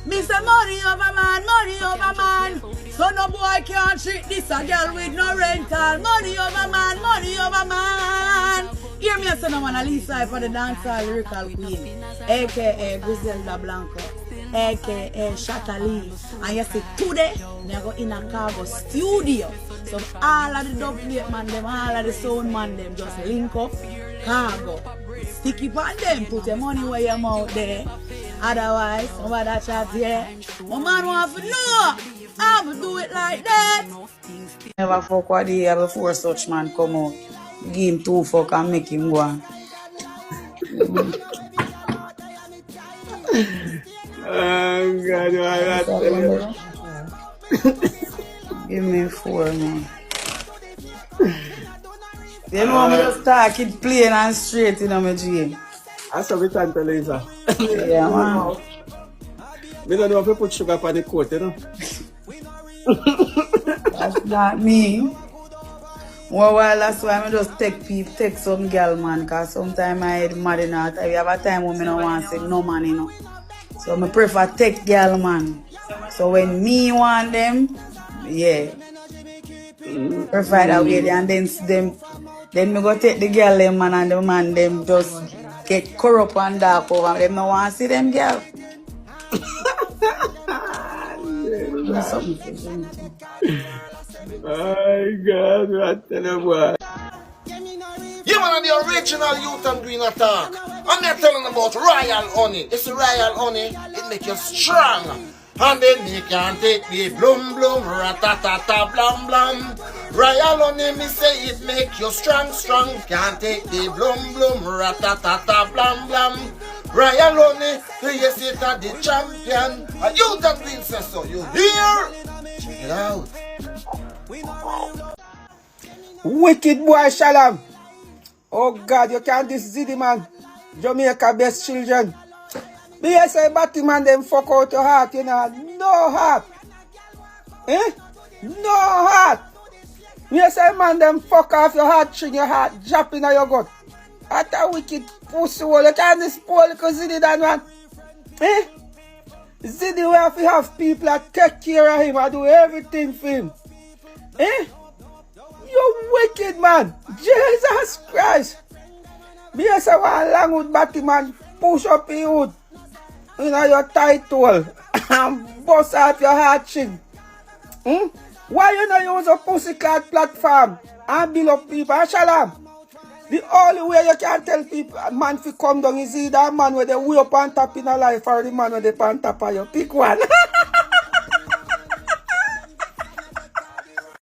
Me say money over man. So no boy can't treat this a girl with no rental. Money over man. Hear me say no man, Alisa for the dancehall lyrical queen, aka Griselda Blanco, aka Shatali. And you see today, me go in a Khago studio. So all of the dub plate man them, all of the sound man them just link up Khago. Stick it on them, put your money where your mouth there. Otherwise, nobody that chat here. My man want to know how to do it like that. Never fuck what the year before such man come out. Give him 2 fuck and make him go on. Oh God, why that? Give me 4 man. You know, I'm just talking plain and straight in my dream. I saw it on Lisa. Yeah, man. Me don't know if you put sugar on the coat, you know. That's not me. Well, that's why I just take some girl, man, because sometimes I head mad enough. I have a time when I don't want to say no man, you know. So I prefer take girl, man. So when me want them, yeah. Prefer that way, and then me go take the girl them, man, and the man them just get corrupt and dark over them. I want to see them girl. Do something for them. My God, what tell you boy? You man are the original Utan doing attack. I'm not telling about royal honey. It's royal honey. It make you strong. And then you can take the blum ratatata blam blam. Royal honey, me say it make you strong. Can't take the blum ratatata blam blam. Royal honey, yes it are the champion. And Utan princess, so you hear? Check it out. Wicked boy, Shalom. Oh God, you can't this Ziddy man. Jamaica best children. Me say Batty man them fuck out your heart, you know. No heart. Eh? No heart. Me say man them fuck off your heart, string your heart, drop in your gut. What a wicked pussy hole. You can't this poor little Ziddy that man. Eh? Ziddy we have to have people that take care of him and do everything for him. Eh? You wicked man. Jesus Christ. Me say one Langwood Batty man push up your hood. You know your title and bust out your heart chin. Why you not use a pussycat platform and build up people? Shalom. The only way you can tell people a man fi come down is either a man where they way up on top in a life or the man where they on top of you. Pick one.